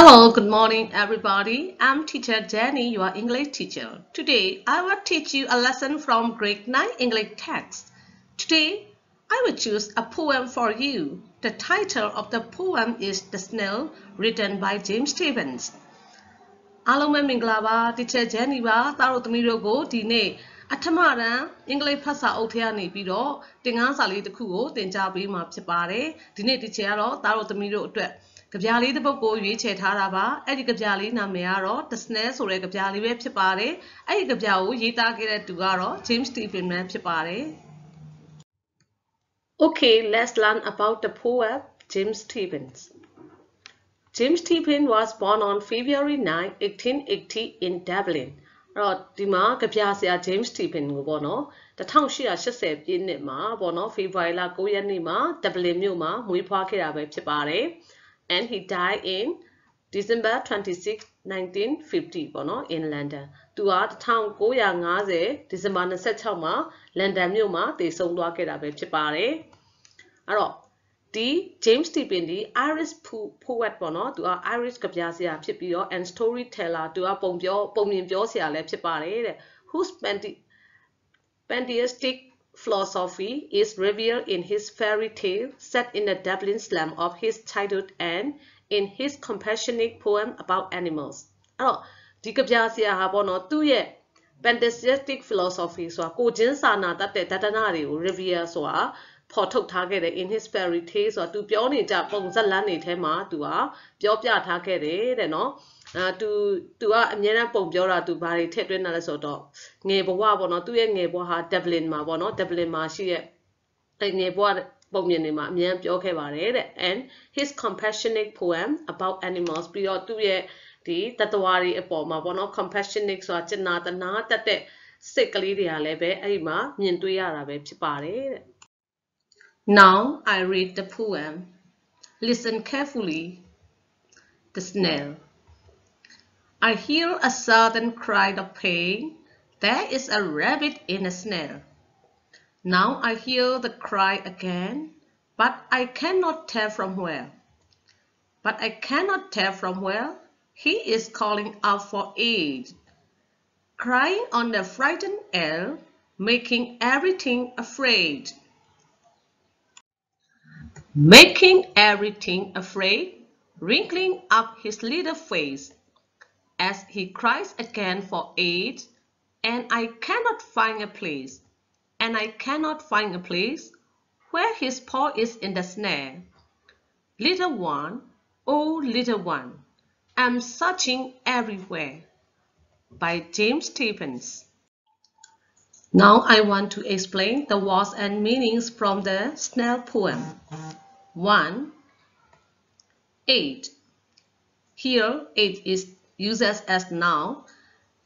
Hello, good morning everybody. I'm teacher Jenny, your English teacher. Today, I will teach you a lesson from grade 9 English text. Today, I will choose a poem for you. The title of the poem is The Snare, written by James Stevens. အားလုံးပဲမင်္ဂလာပါ teacher Jenny ပါသားတို့သမီးတို့ကိုဒီနေ့အထမတန်းအင်္ဂလိပ်ဖတ်စာအုပ်ထဲကနေပြီးတော့သင်ခန်းစာလေးတစ်ခုကိုသင်ကြားပေးမှာဖြစ်ပါတယ်ဒီနေ့ teacher ကတော့သားတို့သမီးတို့အတွက်ကြပြလေးတစ်ပုဒ်ကိုရွေးချယ်ထားတာပါအဲ့ဒီကြပြလေးနာမည်ကတော့ The Snare ဆိုတဲ့ကြပြလေးပဲဖြစ်ပါတယ်အဲ့ဒီကြပြကိုရေးသားခဲ့တဲ့သူကတော့ James Stevens ပဲဖြစ်ပါတယ် Okay, let's learn about the poem James Stevens. James Stevens was born on February 9, 1880 in Dublin. အဲ့တော့ဒီမှာကြပြဆရာ James Stevens ကိုပေါ့နော်1880ပြည့်နှစ်မှာပေါ့နော် February လ9ရက်နေ့မှာ Dublin မြို့မှာမွေးဖွားခဲ့တာပဲဖြစ်ပါတယ် and he died in December 26, 1950 ပေါ့နော် in London သူက1950 December 26မှာ London မြို့မှာတည်ဆုံသွားခဲ့တာပဲဖြစ်ပါတယ်အဲ့တော့ဒီ James Stevens ဒီ Irish poet ပေါ့နော်သူက Irish ကြပြဆရာဖြစ်ပြီးတော့ and storyteller သူကပုံမြင်ပြောဆရာလည်းဖြစ်ပါတယ်တဲ့ whose pantheistic philosophy is revealed in his fairy tale set in the Dublin slum of his childhood and in his compassionate poem about animals အဲ့တော့ဒီကြပြဆရာဟာပေါ့နော်သူ့ရဲ့ pantheistic philosophy ဆိုတာကိုချင်းစာနာတတ်တဲ့တဒနာတွေကို reveal ဆိုတာဖော်ထုတ်ထားခဲ့တယ် in his fairy tale ဆိုတာသူပြောနေကြပုံစံလမ်းတွေထဲမှာသူကပြောပြထားခဲ့တယ်တဲ့နော်သူကအမြဲတမ်းပုံပြောတာသူဘာတွေထည့်သွင်းတာလဲဆိုတော့ငယ်ဘဝပေါ့နော်သူရဲ့ငယ်ဘဝဟာ Dublin မှာပေါ့နော် Dublin မှာရှိရဲ့အဲ့ငယ်ဘဝပုံမြင်တွေမှာအမြဲပြောခဲ့ပါတယ်တဲ့ and his compassionate poem about animals ပြီးတော့သူရဲ့ဒီတတဝါတွေအပေါ်မှာပေါ့နော် compassionate ဆိုတာကျနာတနာတတ်တဲ့စိတ်ကလေးတွေကလည်းပဲအဲ့ဒီမှာမြင်တွေ့ရတာပဲဖြစ်ပါတယ်တဲ့ Now I read the poem. Listen carefully. The Snare. I hear a sudden cry of pain. There is a rabbit in a snare. Now I hear the cry again, but I cannot tell from where. He is calling out for aid, crying on the frightened air, making everything afraid. Wrinkling up his little face as he cries again for aid, and I cannot find a place where his paw is in the snare. Little one, oh little one, I'm searching everywhere. By James Stevens. Now I want to explain the words and meanings from the Snare poem. 1. Aid. Here, aid is used as noun.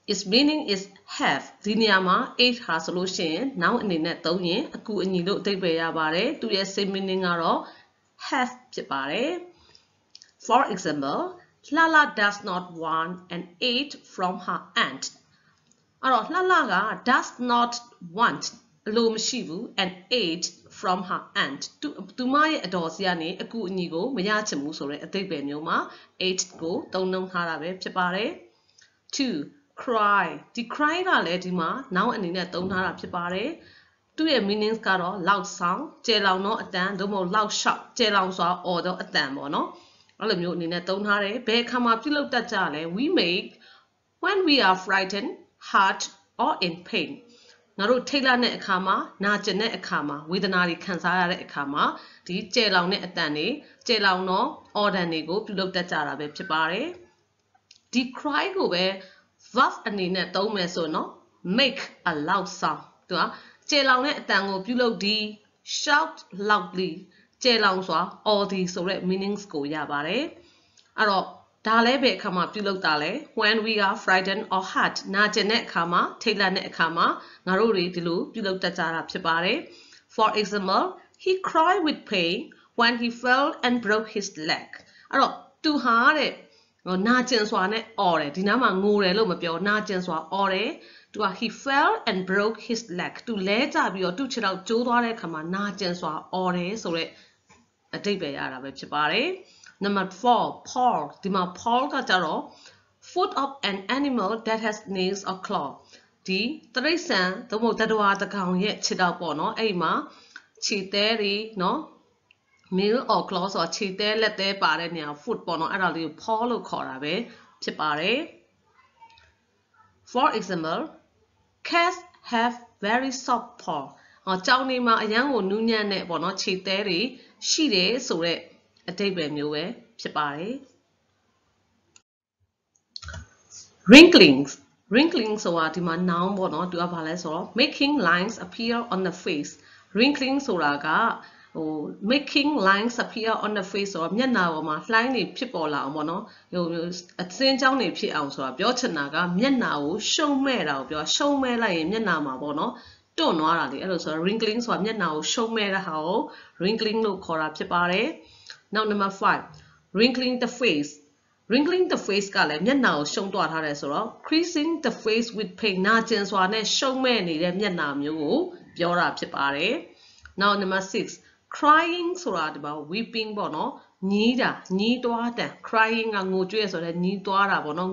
Its meaning is have. ဒီနေရာမှာ aid ဟာဆိုလို့ရှိရင် noun အနေနဲ့သုံးရင်အကူအညီလို့အဓိပ္ပာယ်ရပါတယ်။သူရဲ့ same meaning ကတော့ have ဖြစ်ပါတယ်။ For example, Lala does not want an aid from her aunt. အဲ့တော့လှလှက does not want အလိုမရှိဘူး an aid from her aunt သူမရဲ့အတော်စီကနေအကူအညီကိုမရချင်ဘူးဆိုတဲ့အဓိပ္ပာယ်မျိုးမှာ aid ကိုသုံးနှုန်းထားတာပဲဖြစ်ပါတယ် 2. Cry ဒီ cry ကလည်းဒီမှာ noun အနေနဲ့သုံးထားတာဖြစ်ပါတယ်သူ့ရဲ့ meanings ကတော့လောက်ဆောင်ကျယ်လောင်သောအတန်သို့မဟုတ်လောက်ရှောက်ကျယ်လောင်စွာအော်သောအတန်ပေါ့နော်အဲ့လိုမျိုးအနေနဲ့သုံးထားတယ်ဘယ်အခါမှာပြုလုပ်တတ်ကြလဲ we make when we are frightened hurt or in pain ငါတို့ထိတ်လန့်တဲ့အခါမှာနာကျင်တဲ့အခါမှာဝေဒနာတွေခံစားရတဲ့အခါမှာဒီကျယ်လောင်တဲ့အတန်တွေကျယ်လောင်သောအော်ဒန်တွေကိုပြုလုပ်တတ်ကြတာပဲဖြစ်ပါတယ်ဒီ cry ကိုပဲ verb အနေနဲ့သုံးမယ်ဆိုတော့ make a loud sound သူကကျယ်လောင်တဲ့အတန်ကိုပြုလုပ်သည် shout loudly ကျယ်လောင်စွာအော်သည်ဆိုတဲ့ meanings ကိုရပါတယ်အဲ့တော့ဒါလည်းပဲအခါမှာပြုလုပ်တာလဲ when we are frightened or hurt နာကျင်တဲ့အခါမှာထိတ်လန့်တဲ့အခါမှာငါတို့တွေဒီလိုပြုလုပ်တတ်ကြတာဖြစ်ပါတယ် For example, he cried with pain when he fell and broke his leg အဲ့တော့သူဟာတဲ့နာကျင်စွာနဲ့အော်တယ်ဒီနားမှာငိုတယ်လို့မပြောနာကျင်စွာအော်တယ်သူက he fell and broke his leg သူလဲကျပြီးတော့သူ့ခြေထောက်ကျိုးသွားတဲ့အခါမှာနာကျင်စွာအော်တယ်ဆိုတဲ့အဓိပ္ပာယ်ရတာပဲဖြစ်ပါတယ် Number 4, paw. ဒီမှာ paw ကကြတော့ foot of an animal that has nails or claw. ဒီတိရစ္ဆာန်သို့မဟုတ်သတ္တဝါတစ်ကောင်ရဲ့ခြေထောက်ပေါ့နော်အဲ့မှာခြေသဲတွေနော် nail or claw ဆိုတာခြေသဲလက်သဲပါတဲ့နေရာ foot ပေါ့နော်အဲ့ဒါလေးကို paw လို့ခေါ်တာပဲဖြစ်ပါတယ် For example, cats have very soft paw. ကြောင်နေမှာအရန်ကိုနူးညံ့တဲ့ပေါ့နော်ခြေသဲတွေရှိတယ်ဆိုတဲ့အဓိပ္ပာယ်မျိုးပဲဖြစ်ပါတယ် Wrinkling ဆိုတာဒီမှာ noun ပေါ့နော်သူကဘာလဲဆိုတော့ making lines appear on the face. Wrinkling ဆိုတာကmaking lines appear on the face ဆိုတော့မျက်နှာပေါ်မှာလှိုင်းတွေဖြစ်ပေါ်လာအောင်ပေါ့နော်အစင်းကြောင်းတွေဖြစ်အောင်ဆိုတာပြောချင်တာကမျက်နှာကိုရှုံးမဲ့တာကိုပြောရှုံးမဲ့လိုက်ရင်မျက်နှာမှာပေါ့နော်တွန့်သွားတာလေအဲ့လိုဆိုတော့ wrinkling ဆိုတာမျက်နှာကိုရှုံးမဲ့တဲ့ဟာကို wrinkling လို့ခေါ်တာဖြစ်ပါတယ် Now number 5 wrinkling the face ကလည်းမျက်နှာကိုရှုံးသွားထားတယ်ဆိုတော့ creasing the face with pain နာကျင်စွာနဲ့ရှုံးမဲ့နေတဲ့မျက်နှာမျိုးကိုပြောတာဖြစ်ပါတယ် Now number 6 crying ဆိုတာဒီမှာ weeping ပေါ့နော်ညီးတွားတန် crying ကငိုကြွေးဆိုတဲ့ညီးတွားတာပေါ့နော်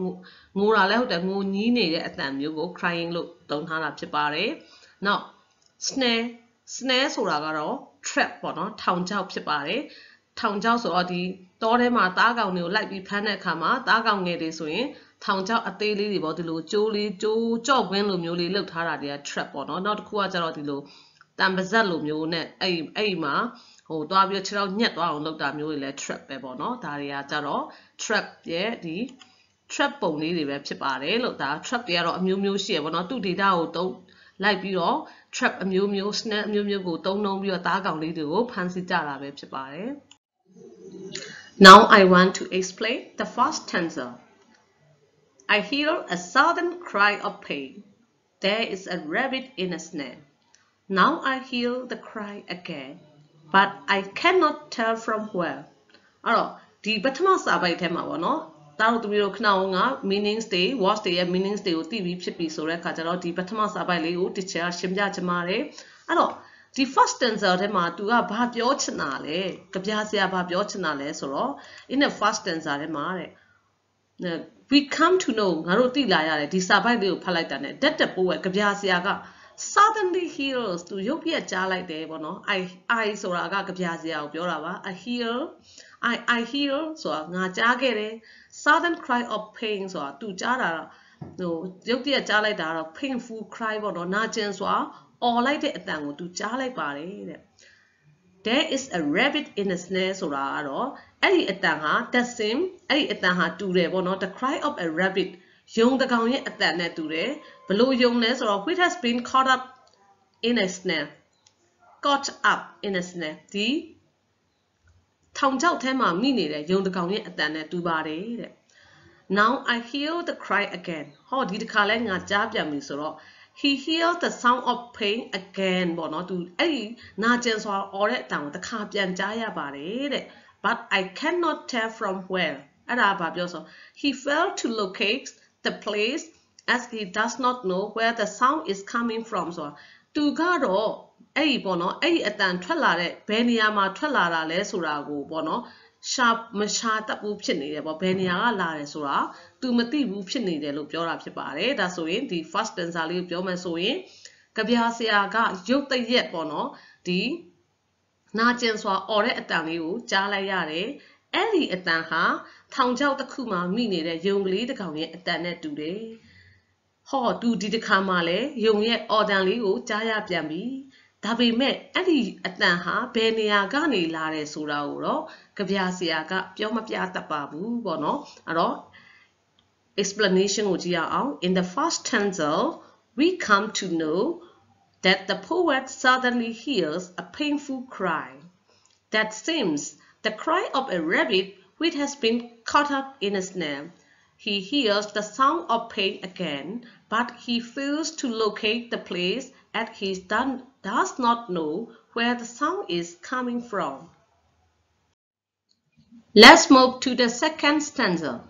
ငိုတာလည်းဟုတ်တယ်ငိုညီးနေတဲ့အတန်မျိုးကို crying လို့သုံးထားတာဖြစ်ပါတယ် Now snare ဆိုတာကတော့ trap ပေါ့နော်ထောင်ချောက်ဖြစ်ပါတယ်ထောင်ချောက်ဆိုတော့ဒီတောထဲမှာသားကောင်တွေကိုလိုက်ပြီးဖမ်းတဲ့အခါမှာသားကောင်ငယ်တွေဆိုရင်ထောင်ချောက်အသေးလေးတွေပေါ့ဒီလိုကြိုးကြော့ကွင်းလိုမျိုးလေးလှုပ်ထားတာတွေက trap ပေါ့နော်နောက်တစ်ခုကကျတော့ဒီလိုတံပါဇက်လိုမျိုးနဲ့အဲ့မှာသွားပြီးခြေထောက်ညက်သွားအောင်လုပ်တာမျိုးတွေလည်း trap ပဲပေါ့နော်ဒါတွေကကျတော့ trap ရဲ့ဒီ trap ပုံလေးတွေပဲဖြစ်ပါတယ်လို့ဒါ trap တွေကတော့အမျိုးမျိုးရှိရပေါ့နော်သူ့ data ကိုသုံးလိုက်ပြီးတော့ trap အမျိုးမျိုး snare အမျိုးမျိုးကိုသုံးနှုံးပြီးတော့သားကောင်လေးတွေကိုဖမ်းဆီးကြတာပဲဖြစ်ပါတယ် Now I want to explain the first stanza. I hear a sudden cry of pain. There is a rabbit in a snare. Now I hear the cry again, but I cannot tell from where. အဲ့တော့ဒီပထမစာပိုက်ထဲမှာပေါ့နော်တားတို့သမီးတို့ခဏအောင်က meanings တွေ words တွေရဲ့ meanings တွေကိုသိပြီးဖြစ်ပြီးဆိုတဲ့အခါကျတော့ဒီပထမစာပိုက်လေးကို teacher ရှင်းပြချင်ပါတယ်အဲ့တော့ဒီ first stanza ထဲမှာသူကဘာပြောချင်တာလဲကြပြဆရာဘာပြောချင်တာလဲဆိုတော့ in the first stanza ထဲမှာတဲ့ we come to know ငါတို့သိလာရတယ်ဒီစာပိုက်လေးကိုဖတ်လိုက်တာ ਨੇ တက်တက်ပိုးပဲကြပြဆရာက suddenly hears သူရုပ်ပြက်ကြားလိုက်တယ်ပေါ့နော် I ဆိုတာကကြပြဆရာကိုပြောတာပါ I hear ဆိုတာငါကြားခဲ့တယ် sudden cry of pain ဆိုတာသူကြားတာရုပ်ပြက်ကြားလိုက်တာတော့ painful cry ပေါ့နော်နာကျင်စွာအော်လိုက်တဲ့အတန်ကိုသူကြားလိုက်ပါတယ်တဲ့ There is a rabbit in a snare ဆိုတာကတော့အဲ့ဒီအတန်ဟာ that same အဲ့ဒီအတန်ဟာတူတယ်ပေါ့နော် the cry of a rabbit ယုံတကောင်ရဲ့အတန်နဲ့တူတယ်ဘလို့ယုံလဲဆိုတော့ which has been caught up in a snare ဒီထောင်ချောက်ထဲမှာမိနေတဲ့ယုံတကောင်ရဲ့အတန်နဲ့တူပါတယ်တဲ့ Now I hear the cry again ဟောဒီတစ်ခါလဲငါကြားပြန်ပြီဆိုတော့He hears the sound of pain again ပေါ့နော်သူအဲ့ဒီနာကျင်စွာအော်တဲ့အတန်ကိုတစ်ခါပြန်ကြားရပါတယ်တဲ့ But I cannot tell from where အဲ့ဒါဘာပြောဆို He failed to locate the place as he does not know where the sound is coming from ဆိုသူကတော့အဲ့ဒီပေါ့နော်အဲ့ဒီအတန်ထွက်လာတဲ့ဘယ်နေရာမှာထွက်လာတာလဲဆိုတာကိုပေါ့နော်မရှာတတ်ဘူးဖြစ်နေတယ်ပေါ့ဘယ်နေရာကလာတယ်ဆိုတာသူမသိဘူးဖြစ်နေတယ်လို့ပြောတာဖြစ်ပါတယ်ဒါဆိုရင်ဒီ first stanza လေးကိုပြောမယ်ဆိုရင်ကြပြဆရာကရုပ်တရက်ပေါ့နော်ဒီနာကျင်စွာအော်တဲ့အတန်လေးကိုကြားလိုက်ရတယ်အဲ့ဒီအတန်ဟာထောင်ချောက်တစ်ခုမှာမိနေတဲ့ယုံကလေးတစ်ကောင်ရဲ့အတန်နဲ့တူတယ်ဟောသူဒီတစ်ခါမှလည်းယုံရဲ့အော်တန်လေးကိုကြားရပြန်ပြီဒါပေမဲ့အဲ့ဒီအတန်ဟာဘယ်နေရာကနေလာတယ်ဆိုတာကိုတော့ကြပြဆရာကပြောမပြတတ်ပါဘူးပေါ့နော်အဲ့တော့ explanation ကိုကြည့်ရအောင် in the first stanza we come to know that the poet suddenly hears a painful cry that seems the cry of a rabbit which has been caught up in a snare he hears the sound of pain again but he fails to locate the place as he does not know where the sound is coming from. Let's move to the second stanza.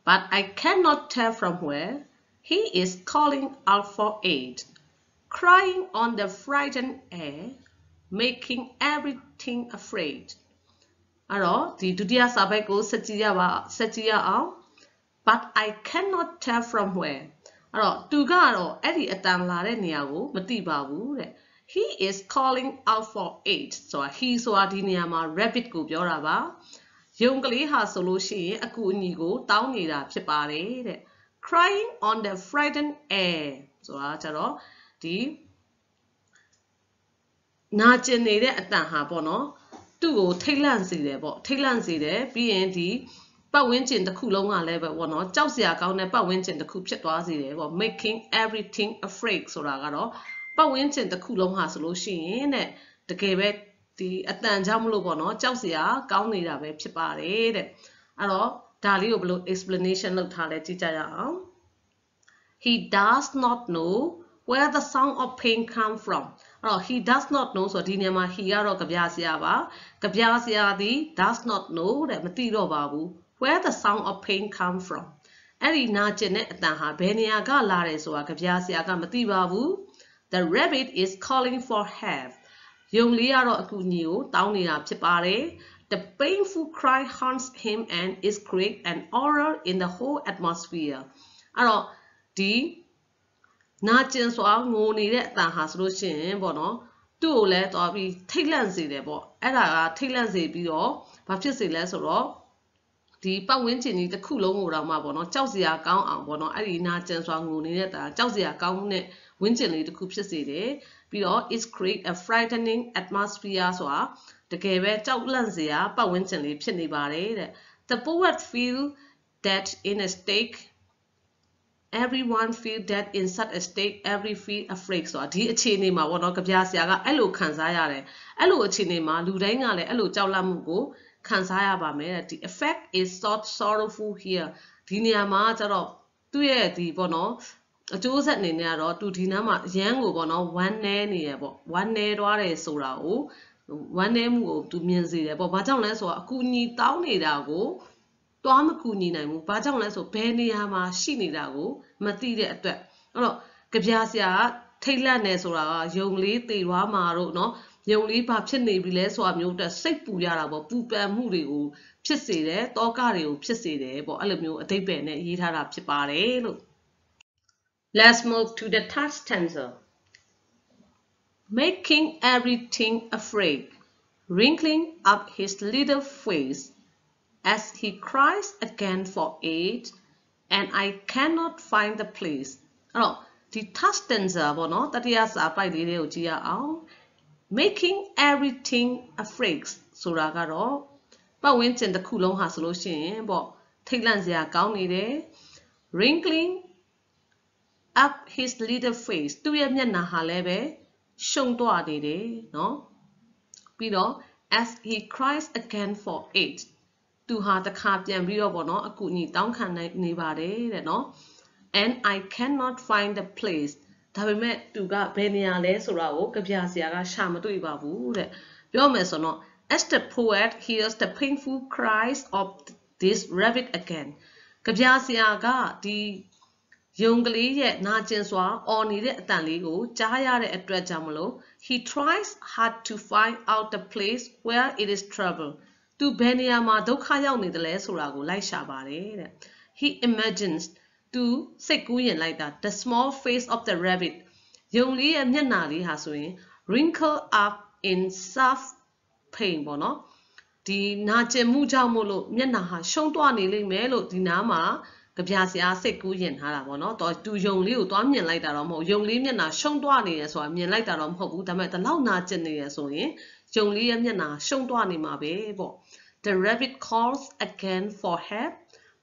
But I cannot tell from where he is calling out for aid, crying on the frightened air, making everything afraid. Alors, the Dudia Sabeko Setia, but I cannot tell from where. Alors, Tugaro, Eddie Atan Lare Niago, Matibabu, he is calling out for aid. So he saw Diniama rabbit go Yoraba. Youngly has solution, a kunigo, downida, pipare, crying on the frightened air. So, Acharo, the Najanade at Nahabono, to go Tailansi there, but Tailansi there, BND, but winch in the Kulonga level, one or Jausia Gaune, but winch in the Kupchetwazi there, or making everything afraid, so Ragaro, but winch in the Kulonga solution, the Quebec. The Atan Jamulo Bono, Jausia, Gauni da Pipare. Alors, Dalio explanation of Taleti. He does not know where the sound of pain comes from. Alors, he does not know, so Dinama Hiaro Gabiasiaba, Gabiasia does not know that Matiro Babu, where the sound of pain comes from. Eri Najanet Naha Beniaga Lares or Gabiasiaga Matibabu, the rabbit is calling for help. Young Liaro Akunio, Downina Pipare, the painful cry haunts him and is create an horror in the whole atmosphere. Alors, the Najin Swag Moni that has Lucian Bono, do let or be Tailansi the bo, Ella Tailansi be all, Baptisi less or the Pawinchini the Kulong Ramabono, Chausia Gown and Bono, Arina Jenswang Moni that Chausia Gown Winchinly the Kupsa City. Is create a frightening atmosphere so the Quebec Lanzia, but Winstonly Pinibare. The poet feel that in a state, everyone feel that in such a state, every feel afraid. So the Chinema, one of Gabiasiaga, Elo Kansayare, Elo Chinema, Ludangale, Elo Jaulamugo, Kansaya Bame. The effect is so sorrowful here. Diniama Jaro, 2 years, the Bono. Joseph Ninero to Dinama Yango Bono, 1 name, 1 name, Sora, 1 name go to Mianzi, but Bajanles or Kuni Downy Dago, Tom Kuni name, Bajanles or Penny Hama, Shini Dago, Matilda at that. Oh, Gabiasia, Taylor Nesora, young Lee, the Ramaro, no, young Lee Papchini, Biles or Muta, Sepu Yarabo, Pupa Murigo, Pisside, Tokario, Pisside, but Alamu, a tape, he had up Chipare. Let's move to the third stanza. Making everything afraid, wrinkling up his little face, as he cries again for aid, and I cannot find the place. Alors, the third stanza, making everything afraid. Suragaro, but when the Kulong has solution, but Thailandsia Gauni, wrinkling up his little face. Do you mean Nahalebe? Shong Dwadi, no? Below, as he cries again for aid. To have the Captain Riobono, a good need down can nibade, no? And I cannot find the place. Tabimet to got Benia Lesora, Gabiasiaga, Shamatu Babu, Biomesono. As the poet hears the painful cries of this rabbit again. Gabiasiaga, the Youngly yet Najinswa or needed Tanligo, Jaya at Jamalo, he tries hard to find out the place where it is trouble. To Beniama Dokaya need the less Urago like Shabare. He imagines to Sekuyan like that, the small face of the rabbit. Youngly and Yanali has wrinkled up in soft pain, bono. The Najemujamolo, Yanaha, Shondwani Melo, Dinama. Gabiasia Sekuyan Harabono, to young Liu, to Amian like that, young Limiana, Shondwani, so Amian like that, who the met the Launa Jenny, so in, young Liamiana, Shondwani Mabebo. The rabbit calls again for help,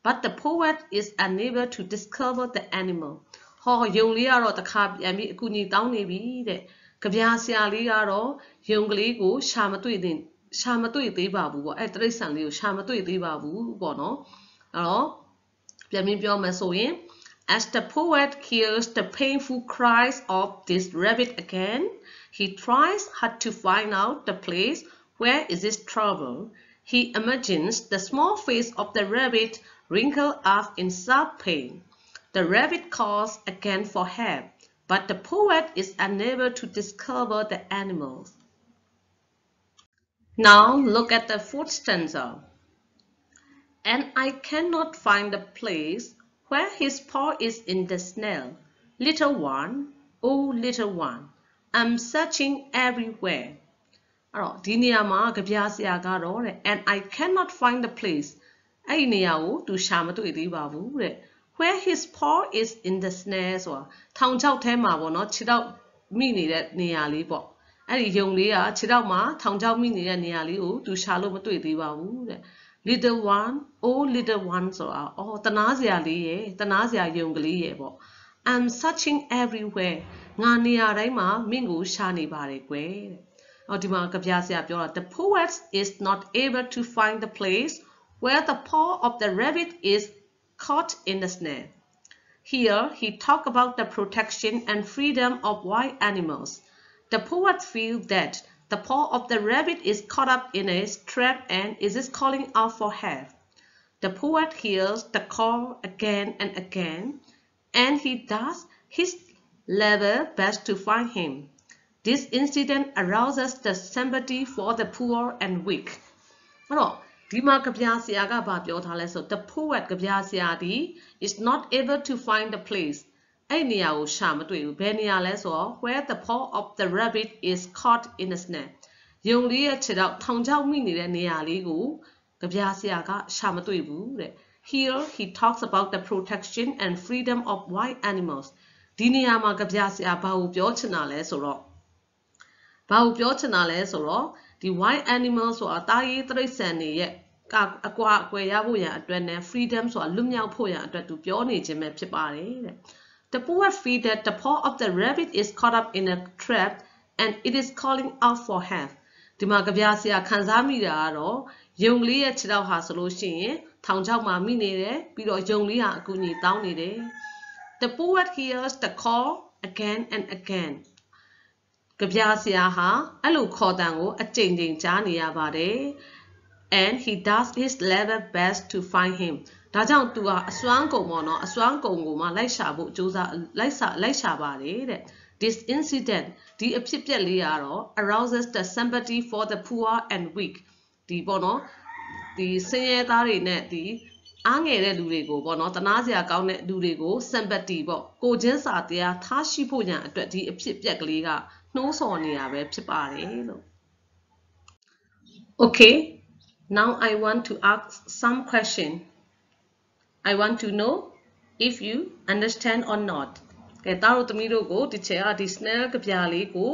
but the poet is unable to discover the animal. Ho young Liaro, the cab, Yami Kuni Downy be Gabiasia Liaro, young Ligo, Shamatui de Babu, at recently, Shamatui de Babu, Bono. Hello? As the poet hears the painful cries of this rabbit again, he tries hard to find out the place where is his trouble. He imagines the small face of the rabbit wrinkled up in sharp pain. The rabbit calls again for help, but the poet is unable to discover the animals. Now look at the fourth stanza. And I cannot find the place where his paw is in the snare. Little one, oh little one, I'm searching everywhere. အဲ့တော့ဒီနေရာမှာကြပြဆရာကတော့တဲ့ and I cannot find the place အဲ့ဒီနေရာကိုသူရှာမတွေ့သေးပါဘူးတဲ့ where his paw is in the snare ဆိုတာထောင်ချောက်ထဲမှာပေါ့နော်ခြေထောက်မိနေတဲ့နေရာလေးပေါ့အဲ့ဒီယုံလေးကခြေထောက်မှာထောင်ချောက်မိနေတဲ့နေရာလေးကိုသူရှာလို့မတွေ့သေးပါဘူးတဲ့ little one oh little one ဆိုတာအော်တနာစရာလေးရဲ့တနာစရာယုံကလေးရဲ့ပေါ့ I'm searching everywhere ငါနေရာတိုင်းမှာမင်းကိုရှာနေပါတယ်ကွယ်တဲ့ The poet is not able to find the place where the paw of the rabbit is caught in the snare. Here he talks about the protection and freedom of wild animals. The poet feels that the paw of the rabbit is caught up in a trap and is calling out for help. The poet hears the call again and again, and he does his level best to find him. This incident arouses the sympathy for the poor and weak. အဲ့တော့ဒီမှာကြပြဆရာကဘာပြောထားလဲဆို the poet ကြပြဆရာဒီ is not able to find the place အဲ့နေရာကိုရှာမတွေ့ဘူးဘယ်နေရာလဲဆိုတော့ where the paw of the rabbit is caught in a snare ယုံလေးရဲ့ခြေထောက်ထောင်ချောက်မိနေတဲ့နေရာလေးကိုကြပြဆရာကရှာမတွေ့ဘူးတဲ့ Here he talks about the protection and freedom of wild animals ဒီနေရာမှာကြပြဆရာဘာကိုပြောချင်တာလဲဆိုတော့ဘာကိုပြောချင်တာလဲဆိုတော့ဒီ wild animals ဆိုတာတာရေးတိရစ္ဆာန်တွေရဲ့အကွာအကွယ်ရဖို့ရန်အတွက်နဲ့ freedom ဆိုတာလွတ်မြောက်ဖို့ရန်အတွက်သူပြောနေခြင်းပဲဖြစ်ပါတယ်တဲ့ The poet feels that the paw of the rabbit is caught up in a trap and it is calling out for help ဒီမှာကြပြဆရာခံစားမိတာကတော့ယုံလေးရဲ့ခြေထောက်ဟာဆိုလို့ရှိရင်ထောင်ချောက်မှာမိနေတယ်ပြီးတော့ယုံလေးဟာအကူအညီတောင်းနေတယ် The poet hears the call again and again ကြပြဆရာဟာအဲ့လိုခေါ်တံကိုအကြိမ်ကြိမ်ကြားနေရပါတယ် and he does his level best to find him ဒါကြောင့်သူဟာအစွမ်းကုန်ပေါ့နော်အစွမ်းကုန်ကိုမှလိုက်ရှာဖို့ကြိုးစားလိုက်ရှာပါတယ်တဲ့ This incident ဒီအဖြစ်အပျက်လေးကတော့ arouses the sympathy for the poor and weak ဒီပေါ့နော်ဒီဆင်းရဲသားတွေနဲ့ဒီအားငယ်တဲ့လူတွေကိုပေါ့နော်တနာစရာကောင်းတဲ့လူတွေကို sympathy ပေါ့ကိုချင်းစာတရားထားရှိဖို့ရန်အတွက်ဒီအဖြစ်အပျက်ကလေးကနှိုးဆော်နေတာပဲဖြစ်ပါတယ်လို့ Okay now I want to ask some question I want to know if you understand or not ကဲတားတို့သမီးတို့ကိုဒီချက်ကဒီ snare ကြပြလေးကို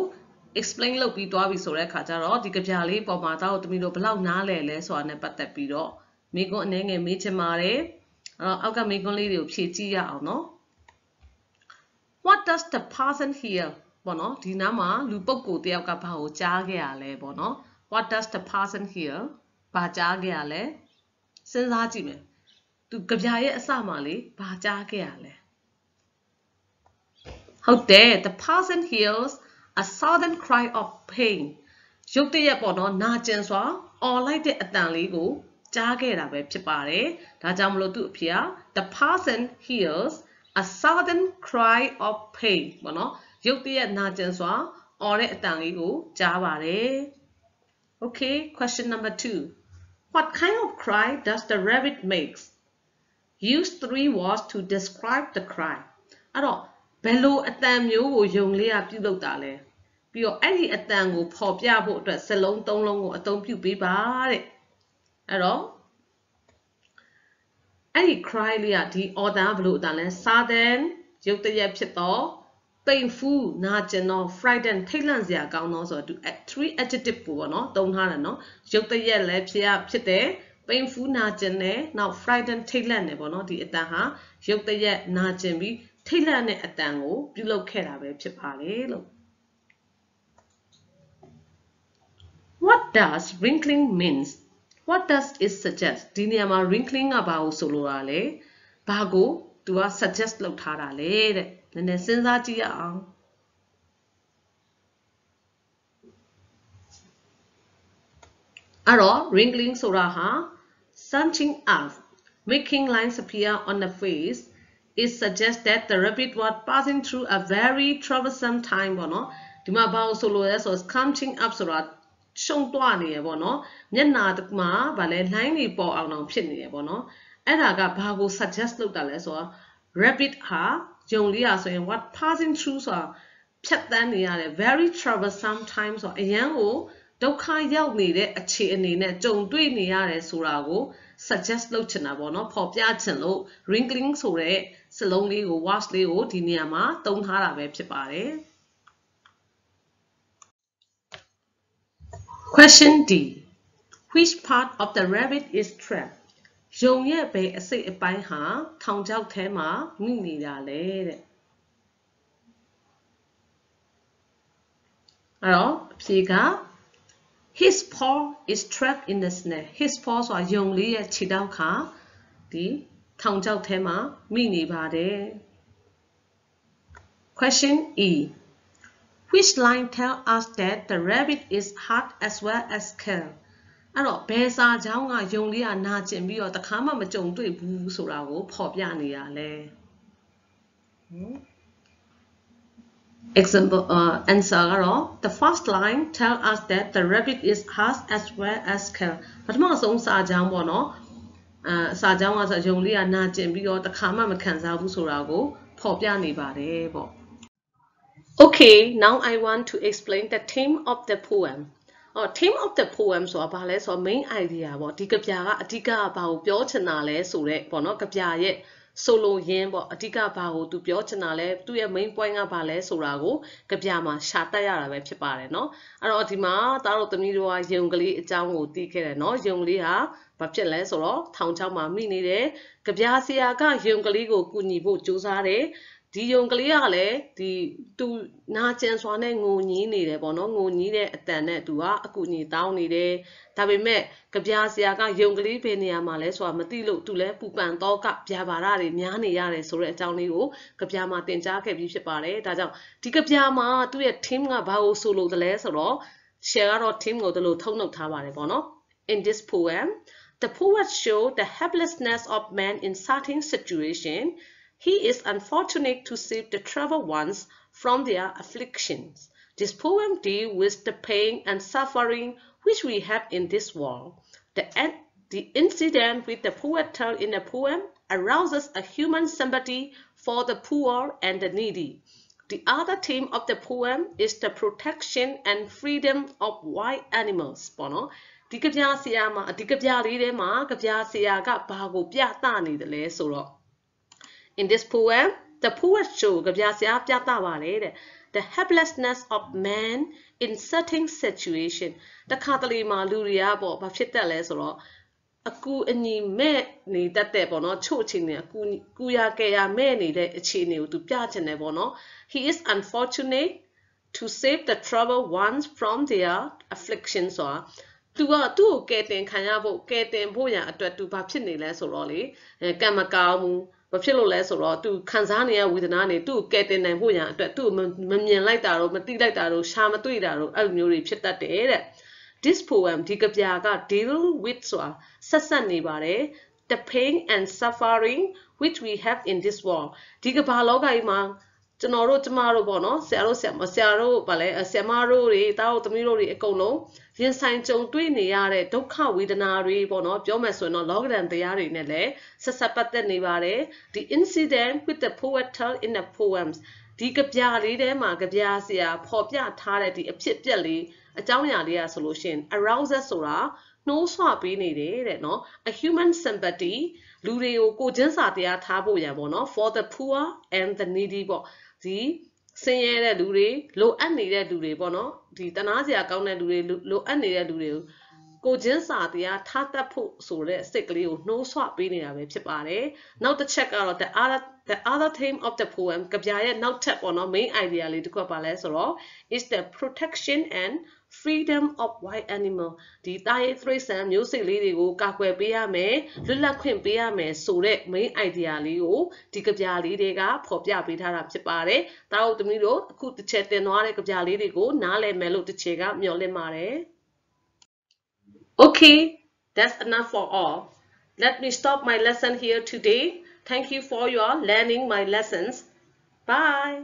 explain လုပ်ပြီးသွားပြီဆိုတဲ့အခါကျတော့ဒီကြပြလေးပေါ်မှာတားတို့သမီးတို့ဘယ်လောက်နားလည်လဲဆိုတာနဲ့ပတ်သက်ပြီးတော့မိကွန်းအနေငယ်မေးချင်ပါတယ်အောက်ကမိကွန်းလေးတွေကိုဖြည့်ကြည့်ရအောင်နော် What does the person hear ပေါ့နော်ဒီနားမှာလူပုဂ္ဂိုလ်တယောက်ကဘာကိုကြားခဲ့ရလဲပေါ့နော် What does the person hear ဘာကြားခဲ့ရလဲစဉ်းစားကြည့်မယ်သူကြပြရဲ့အစမှာလေဘာကြားခဲ့ရလဲဟုတ်တယ် The person hears a sudden cry of pain ရုတ်တရက်ပေါ့နော်နာကျင်စွာအော်လိုက်တဲ့အတန်လေးကိုကြားခဲ့တာပဲဖြစ်ပါတယ်ဒါကြောင့်မလို့သူ့အဖေက The person hears a sudden cry of pain ပေါ့နော်ရုတ်တရက်နာကျင်စွာအော်တဲ့အတန်လေးကိုကြားပါတယ် Okay question number 2 What kind of cry does the rabbit makes Use 3 words to describe the cry အဲ့တော့ဘယ်လိုအတန်မျိုးကိုယုံလေးကပြုလုပ်တာလဲပြီးတော့အဲ့ဒီအတန်ကိုဖော်ပြဖို့အတွက်စလုံး၃လုံးကိုအသုံးပြုပေးပါတဲ့အဲ့တော့အဲ့ဒီ cry လေးကဒီ order ဘယ်လိုအတန်လဲ sudden ရုတ်တရက်ဖြစ်တော့ painful နာကျင်တော့ frightened ထိတ်လန့်စရာကောင်းတော့ဆိုတော့ 3 adjective ကိုပေါ့နော်သုံးထားတယ်နော်ရုတ်တရက်လည်းဖြစ်တယ် painful နာကျင်တယ်နောက် frightened ထိတ်လန့်တယ်ပေါ့နော်ဒီအတန်ဟာရုတ်တရက်နာကျင်ပြီးထိတ်လန့်တဲ့အတန်ကိုပြုလုပ်ခဲ့တာပဲဖြစ်ပါတယ်လို့ What does wrinkling means What does it suggest ဒီနေရာမှာ wrinkling ကဘာကိုဆိုလိုတာလဲဘာကိုသူက suggest လုပ်ထားတာလဲတဲ့နည်းနည်းစဉ်းစားကြည့်ရအောင်အဲ့တော့ wrinkling ဆိုတာဟာ something up making lines appear on the face it suggests that the rabbit was passing through a very troublesome time ပေါ့နော်ဒီမှာဘာလို့ဆိုလို့လဲဆို something up ဆိုတာ shong tua ni bo no nyat na ma ba le line ni paw aung naung phit ni bo no ai da ka ba ko suggest လုပ်တာလဲဆိုတော့ rabbit ဟာယုံလေးရဆိုရင် what passing through ဆိုတာဖြတ်တန်းနေရတယ် very troublesome time ဆိုတော့အရန်ကိုဒုက္ခရောက်နေတဲ့အခြေအနေနဲ့ကြုံတွေ့နေရတယ်ဆိုတာကို suggest လုပ်ချင်တာပေါ့နော်ဖော်ပြချင်လို့ wrinkling ဆိုတဲ့စလုံးလေးကို watch လေးကိုဒီနေရာမှာသုံးထားတာပဲဖြစ်ပါတယ် Question D Which part of the rabbit is trapped ယုံရဲ့ဘယ်အစိတ်အပိုင်းဟာထောင်ချောက်ထဲမှာမိနေတာလဲတဲ့အဲ့တော့အဖြေက His paw is trapped in the snare. His paw ဆိုတာယုံလေးရဲ့ခြေထောက်ခါဒီထောင်ချောက်ထဲမှာမိနေပါတယ် Question E Which line tell us that the rabbit is hurt as well as scared အဲ့တော့ဘယ်စာကြောင်းကယုံလေးကနာကျင်ပြီးတော့တခါမှမကြုံတွေ့ဘူးဆိုတာကိုဖော်ပြနေရလဲ Example answer ကတော့ the first line tell us that the rabbit is hurt as well as scared ပထမဆုံးစာကြောင်းပေါ့နော်စာကြောင်းကဆိုယုံလေးကနာကျင်ပြီးတော့တခါမှမခံစားဘူးဆိုတာကိုဖော်ပြနေပါတယ်ပေါ့ Okay now I want to explain the theme of the poem theme of the poem ဆိုတာဘာလဲဆိုတော့ main idea ပေါ့ဒီကဗျာကအဓိကဘာကိုပြောချင်တာလဲဆိုတဲ့ပေါ့နော်ကဗျာရဲ့ solo ရင်းပေါ့အဓိကဘာကိုသူပြောချင်တာလဲသူ့ရဲ့ main point ကဘာလဲဆိုတာကိုကဗျာမှာရှာတတ်ရတာပဲဖြစ်ပါတယ်เนาะအဲ့တော့ဒီမှာသားတို့သမီးတို့ကယုံကလေးအကြောင်းကိုသိခဲ့တယ်เนาะယုံကလေးဟာဘာဖြစ်လဲဆိုတော့ထောင်ချောက်မှာမိနေတယ်ကဗျာဆရာကယုံကလေးကိုကူညီဖို့ကြိုးစားတယ်ဒီယုံကလေးကလည်းဒီသူနာကျင်စွာနဲ့ငိုညင်းနေတယ်ပေါ့နော်ငိုညင်းတဲ့အတန်နဲ့သူကအကူအညီတောင်းနေတယ်ဒါပေမဲ့ကဗျာဆရာကယုံကလေးဘယ်နေရာမှာလဲဆိုတာမသိလို့သူလည်းပူပန်တော့ကဗျာပါရတွေများနေရတယ်ဆိုတဲ့အကြောင်းလေးကိုကဗျာမှာသင်ကြားခဲ့ပြီးဖြစ်ပါတယ်ဒါကြောင့်ဒီကဗျာမှာသူ့ရဲ့ theme ကဘာကိုဆိုလို့တလဲဆိုတော့ share ကတော့ theme ကိုဒီလိုထုတ်နှုတ်ထားပါတယ်ပေါ့နော် In this poem the poet show the helplessness of man in certain situation He is unfortunate to save the troubled ones from their afflictions. This poem deals with the pain and suffering which we have in this world. The incident which the poet tells in the poem arouses a human sympathy for the poor and the needy. The other theme of the poem is the protection and freedom of wild animals. ပေါ့နော်ဒီကဗျာဆရာမှာဒီကဗျာလေးထဲမှာကဗျာဆရာကဘာကိုပြသနေတယ်လဲဆိုတော့In this poem, the poet shows the helplessness of man in certain situation. The Kathalima Luria bo Bafita lesoro. A ku any me ni that de bono choching kuya kaya many de chini to piatene bono. He is unfortunate to save the troubled ones from their afflictions or tu getting kanyabo getting boya at to Baptini lesoroli, Kamakamu. ဘာဖြစ်လို့လဲဆိုတော့သူခံစားနေရဝေဒနာတွေသူ့ကဲတင်နိုင်ဖို့ရန်အတွက်သူ့မမြင်လိုက်တာတော့မသိလိုက်တာတော့ရှာမတွေ့တာတော့အဲ့လိုမျိုးတွေဖြစ်တတ်တယ်တဲ့ This poem ဒီကဗျာက deal with ဆိုတာဆက်ဆက်နေပါတယ် the pain and suffering which we have in this world ဒီကဘာလောကကြီးမှာကျွန်တော်တို့ကျမတို့ပေါ့နော်ဆရာတို့ဗာလဲဆရာမတို့တွေတားတို့သမီးတို့တွေအကုန်လုံးရင်ဆိုင်ကြုံတွေ့နေရတဲ့ဒုက္ခဝေဒနာတွေပေါ့နော်ပြောမယ်ဆိုရင်တော့လောကဓာတ်တရားတွေနဲ့လည်းဆက်ဆက်ပတ်သက်နေပါတယ် The incident with the poet tell in the poems ဒီကဗျာလေးထဲမှာကဗျာဆရာဖော်ပြထားတဲ့ဒီအဖြစ်အပျက်လေးအကြောင်းအရာလေးอ่ะဆိုလို့ရှိရင် arouses ဆိုတာနှိုးဆွပေးနေတယ်တဲ့နော် A human sympathy လူတွေကိုကိုချင်းစာတရားထားဖို့ရန်ပေါ့နော် For the poor and the needy ပေါ့ဒီဆင်းရဲတဲ့လူတွေလိုအပ်နေတဲ့လူတွေပေါ့နော်ဒီတနာစရာကောင်းတဲ့လူတွေလိုအပ်နေတဲ့လူတွေကိုချင်းစာတရားထားတတ်ဖို့ဆိုတဲ့စိတ်ကလေးကိုနှိုးဆွပေးနေတာပဲဖြစ်ပါတယ်နောက်တစ်ချက်ကတော့ the other theme of the poem ကဗျာရဲ့နောက်ထပ်ပေါ့နော် main idea လေးတစ်ခုပါလဲဆိုတော့ is the protection and freedom of wild animal ဒီတာရေးသရိษံမျိုးစိတ်လေးတွေကိုကာကွယ်ပေးရမယ်လွတ်လပ်ခွင့်ပေးရမယ်ဆိုတဲ့ main idea လေးကိုဒီကဗျာလေးတွေကဖော်ပြပေးထားတာဖြစ်ပါတယ်ဒါတို့သမီးတို့အခုတစ်ချက်တင်သွားတဲ့ကဗျာလေးတွေကိုနားလည်မယ်လို့တစ်ချက်ကမျှော်လင့်ပါတယ် Okay that's enough for all let me stop my lesson here today thank you for your learning my lessons bye